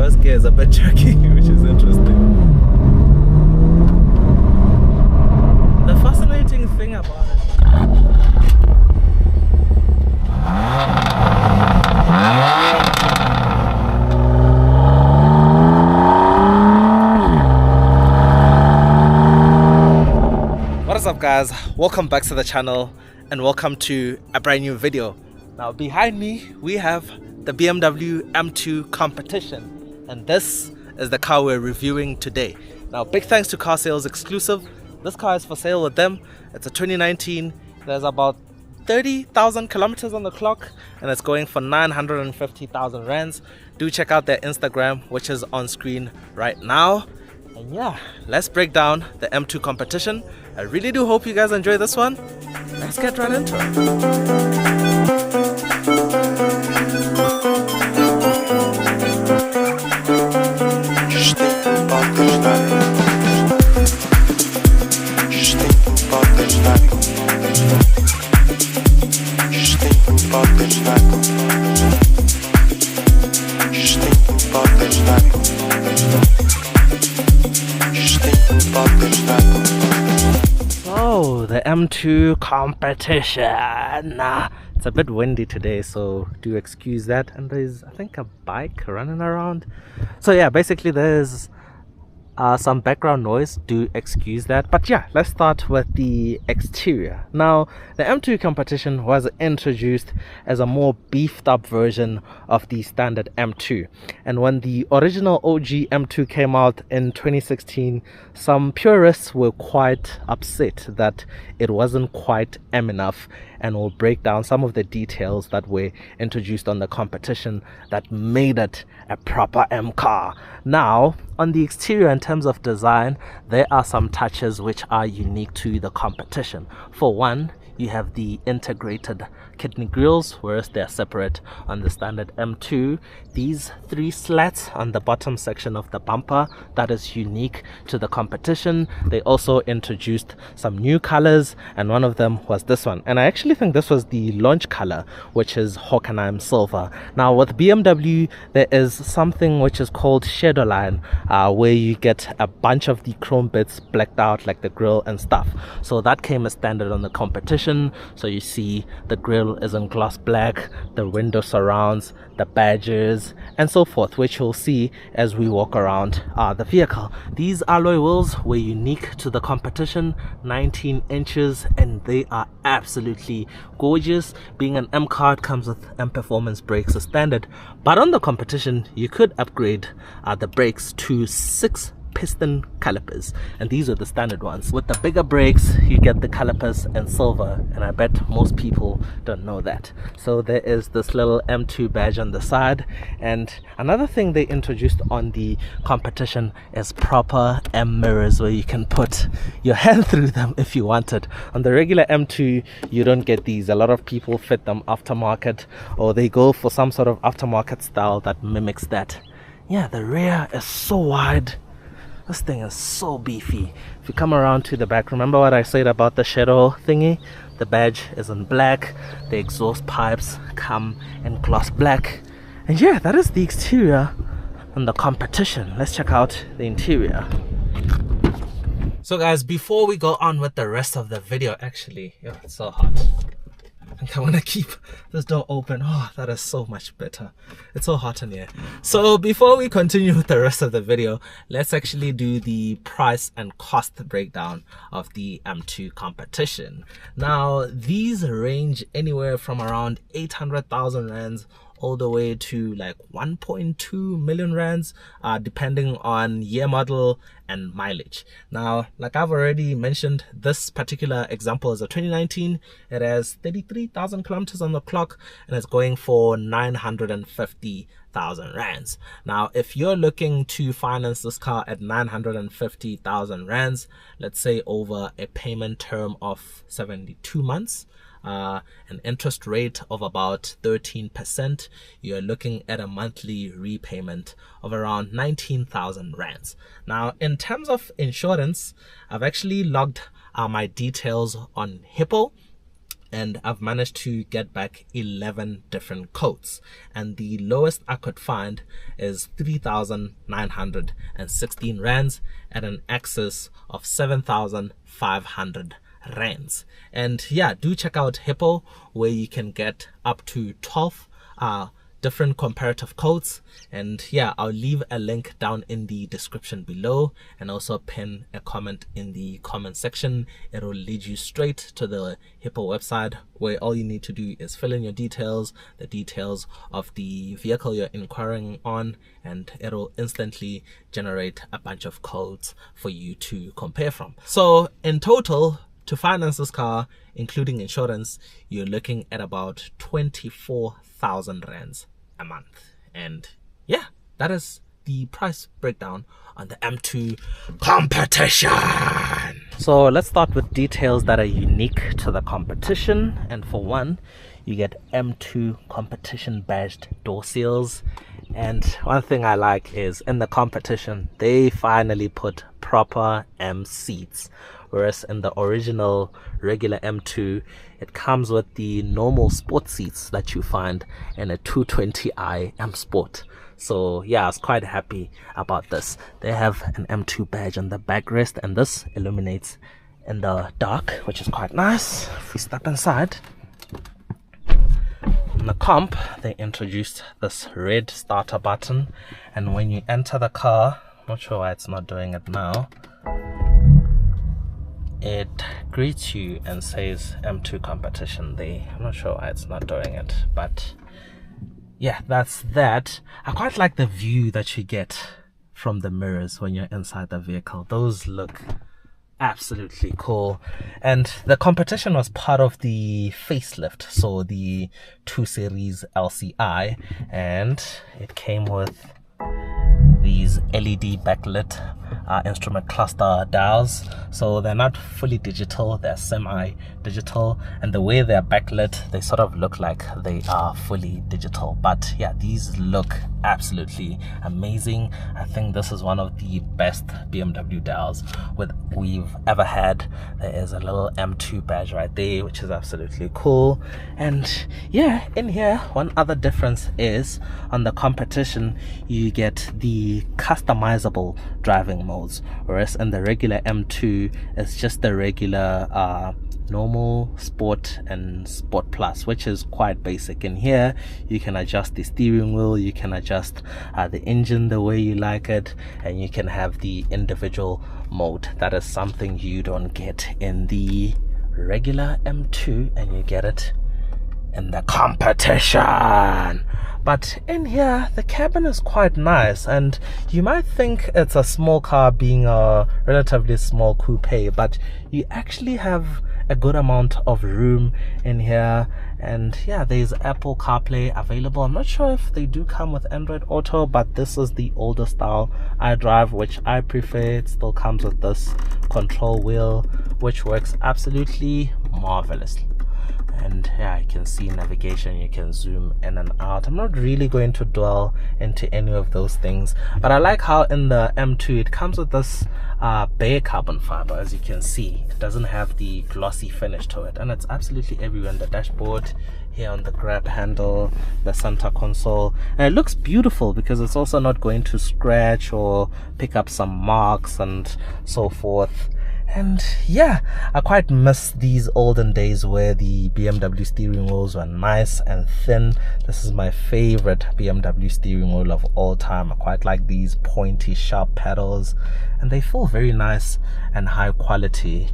first gear is a bit jerky, which is interesting. The fascinating thing about it. What is up, guys? Welcome back to the channel and welcome to a brand new video. Now behind me we have the BMW M2 Competition, and this is the car we're reviewing today. Now big thanks to Car Sales Exclusive. This car is for sale with them. It's a 2019. There's about 30,000 kilometers on the clock and it's going for 950,000 rands. Do check out their Instagram, which is on screen right now. And yeah, let's break down the M2 Competition. I really do hope you guys enjoy this one. Let's get right into it. So the M2 Competition. It's a bit windy today, so do excuse that. And there's, I think, a bike running around. So yeah, basically there's some background noise, do excuse that. But yeah, let's start with the exterior. Now the M2 Competition was introduced as a more beefed up version of the standard M2, and when the original OG M2 came out in 2016, some purists were quite upset that it wasn't quite M enough, and we'll break down some of the details that were introduced on the Competition that made it a proper M car. Now on the exterior, in terms of design, there are some touches which are unique to the Competition. For one, you have the integrated kidney grills, whereas they're separate on the standard M2. These three slats on the bottom section of the bumper, that is unique to the Competition. They also introduced some new colors, and one of them was this one, and I actually think this was the launch color, which is Hockenheim silver. Now with BMW, there is something which is called shadow line, where you get a bunch of the chrome bits blacked out, like the grille and stuff. So that came as standard on the Competition. So you see the grille is in gloss black, the window surrounds, the badges and so forth, which you'll see as we walk around the vehicle. These alloy wheels were unique to the Competition, 19 inches, and they are absolutely gorgeous. Being an M car, it comes with M Performance brakes as standard, but on the Competition you could upgrade the brakes to 6 piston calipers, and these are the standard ones. With the bigger brakes you get the calipers in silver, and I bet most people don't know that. So there is this little M2 badge on the side, and another thing they introduced on the Competition is proper M mirrors, where you can put your hand through them if you want it. On the regular M2 you don't get these. A lot of people fit them aftermarket, or they go for some sort of aftermarket style that mimics that. Yeah, the rear is so wide. This thing is so beefy. If you come around to the back, remember what I said about the shadow thingy? The badge is in black, the exhaust pipes come in gloss black, and yeah, that is the exterior on the Competition. Let's check out the interior. So guys, before we go on with the rest of the video, actually, yeah, it's so hot. I think I want to keep this door open. Oh, that is so much better. It's so hot in here. So before we continue with the rest of the video, let's actually do the price and cost breakdown of the M2 Competition. Now these range anywhere from around 800,000 rands all the way to like 1.2 million rands, depending on year, model and mileage. Now, like I've already mentioned, this particular example is a 2019. It has 33,000 kilometers on the clock and it's going for 950,000 rands. Now, if you're looking to finance this car at 950,000 rands, let's say over a payment term of 72 months, an interest rate of about 13%, you're looking at a monthly repayment of around 19,000 rands. Now, in terms of insurance, I've actually logged my details on Hippo, and I've managed to get back 11 different coats, and the lowest I could find is 3,916 rands at an excess of 7,500 rands. And yeah, do check out Hippo, where you can get up to 12 different comparative codes. And yeah, I'll leave a link down in the description below, and also pin a comment in the comment section. It will lead you straight to the Hippo website, where all you need to do is fill in your details, the details of the vehicle you're inquiring on, and it'll instantly generate a bunch of codes for you to compare from. So in total, to finance this car, including insurance, you're looking at about 24,000 rands a month. And yeah, that is the price breakdown on the M2 Competition. So let's start with details that are unique to the competition. And for one, you get M2 Competition badged door seals. And one thing I like is, in the competition, they finally put proper M seats, whereas in the original regular M2, it comes with the normal sport seats that you find in a 220i M Sport. So yeah, I was quite happy about this. They have an M2 badge on the backrest, and this illuminates in the dark, which is quite nice. If we step inside, in the comp, they introduced this red starter button, and when you enter the car, I'm not sure why it's not doing it now, it greets you and says M2 Competition there. I'm not sure why it's not doing it, but yeah, that's that. I quite like the view that you get from the mirrors when you're inside the vehicle. Those look absolutely cool. And the competition was part of the facelift, so the 2 Series LCI, and it came with these LED backlit instrument cluster dials. So they're not fully digital, they're semi-digital, and the way they're backlit, they sort of look like they are fully digital. But yeah, these look absolutely amazing. I think this is one of the best BMW dials we've ever had. There is a little M2 badge right there, which is absolutely cool. And yeah, in here, one other difference is, on the competition, you get the customizable driving modes, whereas in the regular M2, it's just the regular normal, sport, and sport plus, which is quite basic. In here, you can adjust the steering wheel, you can adjust the engine the way you like it, and you can have the individual mode. That is something you don't get in the regular M2, and you get it in the competition. But in here, the cabin is quite nice, and you might think it's a small car, being a relatively small coupe, but you actually have a good amount of room in here. And yeah, there's Apple CarPlay available. I'm not sure if they do come with Android Auto, but this is the older style I drive, which I prefer. It still comes with this control wheel, which works absolutely marvelously. And yeah, you can see navigation, you can zoom in and out. I'm not really going to dwell into any of those things, but I like how in the M2 it comes with this bare carbon fiber. As you can see, it doesn't have the glossy finish to it, and it's absolutely everywhere in the dashboard, here on the grab handle, the center console. And it looks beautiful because it's also not going to scratch or pick up some marks and so forth. And yeah, I quite miss these olden days where the BMW steering wheels were nice and thin. This is my favorite BMW steering wheel of all time. I quite like these pointy, sharp pedals, and they feel very nice and high quality.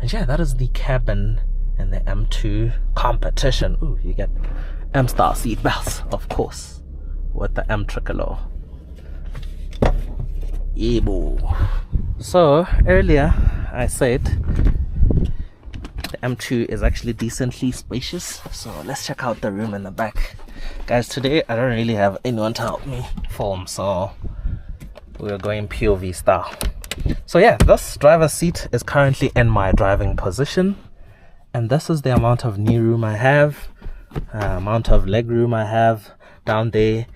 And yeah, that is the cabin in the M2 Competition. Ooh, you get M-Star seat belts, of course, with the M tricolor. Yeah. So earlier I said the M2 is actually decently spacious, so let's check out the room in the back. Guys, today I don't really have anyone to help me film, so we're going POV style. So yeah, this driver's seat is currently in my driving position, and this is the amount of knee room I have, amount of leg room I have down there.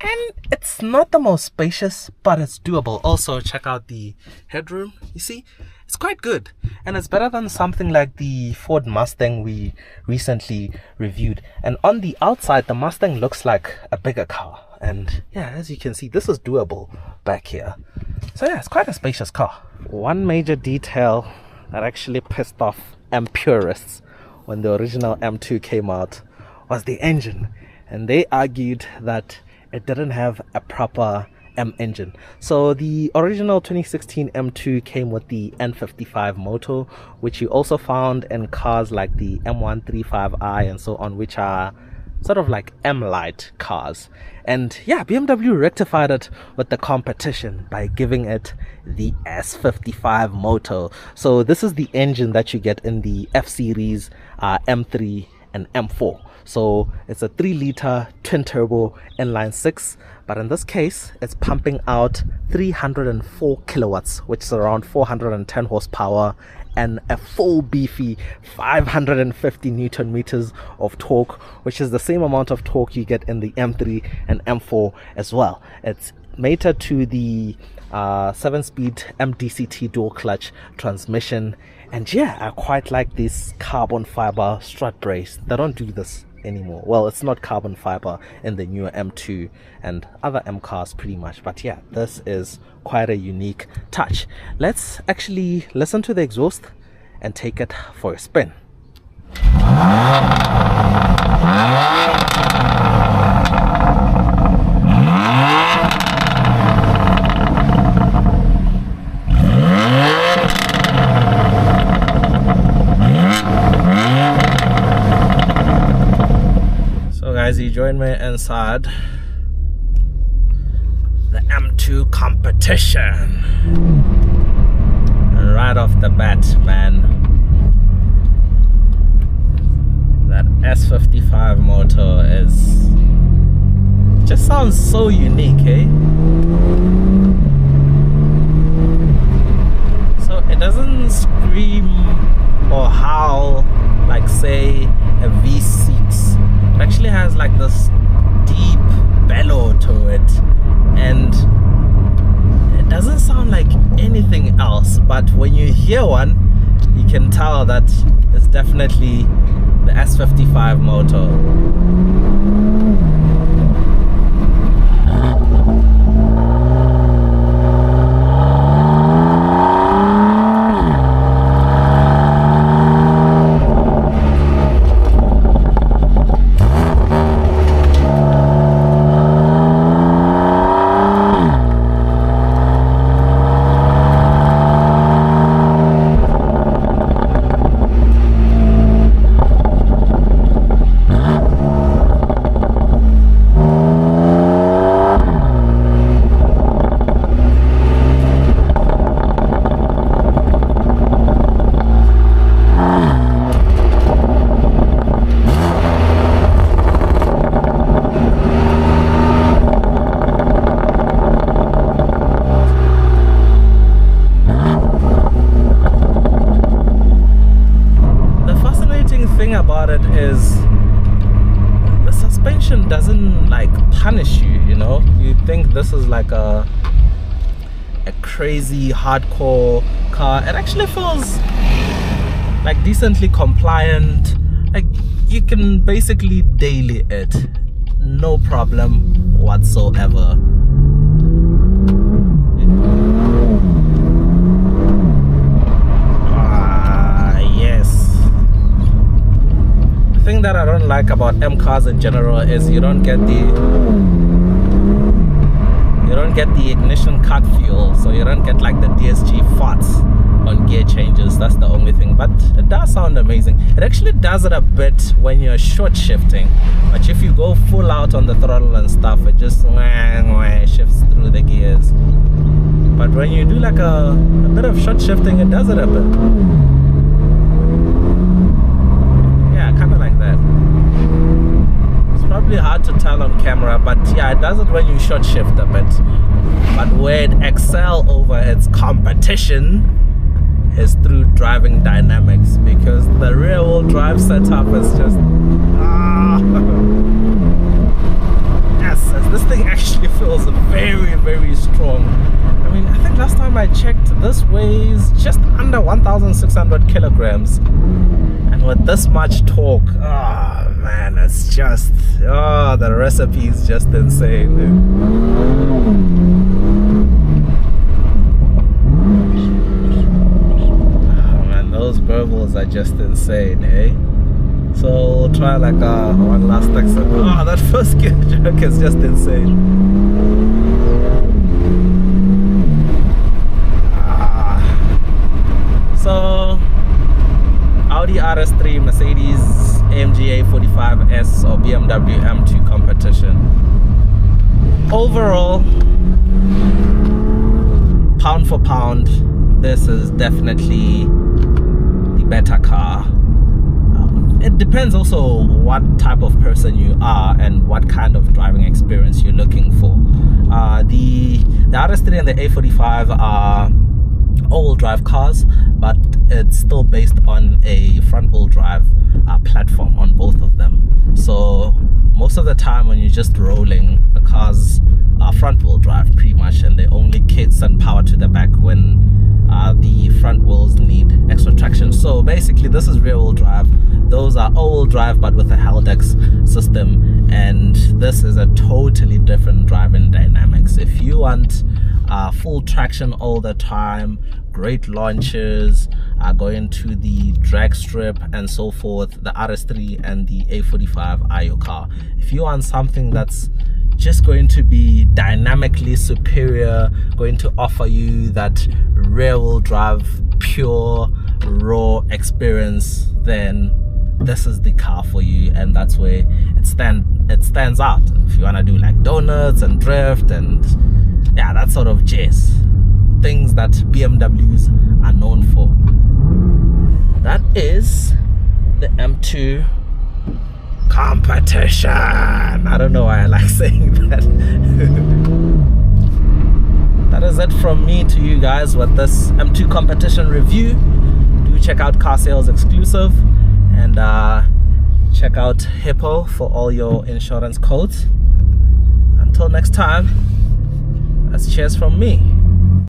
and it's not the most spacious, but it's doable. Also, check out the headroom. You see, it's quite good, and it's better than something like the Ford Mustang we recently reviewed. And on the outside, the Mustang looks like a bigger car, and yeah, as you can see, this is doable back here. So yeah, it's quite a spacious car. One major detail that actually pissed off M purists when the original M2 came out was the engine, and they argued that it didn't have a proper M engine. So the original 2016 M2 came with the N55 motor, which you also found in cars like the M135i and so on, which are sort of like M-Lite cars. And yeah, BMW rectified it with the Competition by giving it the S55 motor. So this is the engine that you get in the F series, M3 and M4. So it's a 3-liter twin turbo inline 6, but in this case it's pumping out 304 kilowatts, which is around 410 horsepower, and a full beefy 550 newton meters of torque, which is the same amount of torque you get in the M3 and M4 as well. It's mated to the 7-speed MDCT dual clutch transmission. And yeah, I quite like this carbon fiber strut brace. They don't do this anymore. Well, it's not carbon fiber in the newer M2 and other M cars pretty much, but yeah, this is quite a unique touch. Let's actually listen to the exhaust and take it for a spin. Guys, you join me inside the M2 Competition. Right off the bat, man, that S55 motor just sounds so unique, eh? So it doesn't scream or howl like, say, a V6. It actually has like this deep bellow to it, and it doesn't sound like anything else, but when you hear one, you can tell that it's definitely the S55 motor. About it is the suspension doesn't like punish you, you know. You think this is like a crazy hardcore car. It actually feels like decently compliant. Like you can basically daily it, no problem whatsoever. The thing that I don't like about M cars in general is you don't get the ignition cut fuel, so you don't get like the DSG farts on gear changes. That's the only thing, but it does sound amazing. It actually does it a bit when you're short shifting, but if you go full out on the throttle and stuff, it just shifts through the gears. But when you do like a bit of short shifting, it does it a bit. Kind of like that. It's probably hard to tell on camera, but yeah, it does it when you short shift a bit. But where it excels over its competition is through driving dynamics, because the rear wheel drive setup is just yes, as this thing actually feels very, very strong. I mean, I think last time I checked, this weighs just under 1,600 kilograms. And with this much torque, oh man, it's just, oh, the recipe is just insane, oh man, those burbles are just insane, eh? So we'll try like one last exit. Oh, that first gear jerk is just insane. So Audi RS3, Mercedes AMG A45S, or BMW M2 Competition. Overall, pound for pound, this is definitely the better car. It depends also what type of person you are and what kind of driving experience you're looking for. The RS3 and the A45 are all-wheel drive cars, but it's still based on a front-wheel drive platform on both of them. So most of the time when you're just rolling, the cars are front-wheel drive pretty much, and they only kick some power to the back when the front wheels need extra traction. So basically this is rear-wheel drive. Those are all-wheel drive but with a Haldex system, and this is a totally different driving dynamics. If you want full traction all the time, great launches, going to the drag strip and so forth, the RS3 and the A45 are your car. If you want something that's just going to be dynamically superior, going to offer you that rear-wheel drive pure raw experience, then this is the car for you, and that's where it stands out. If you want to do like donuts and drift and yeah, that sort of jazz, things that BMWs are known for. That is the M2 Competition. I don't know why I like saying that. That is it from me to you guys with this M2 Competition review. Do check out Car Sales Exclusive, and check out Hippo for all your insurance codes. Until next time, that's cheers from me.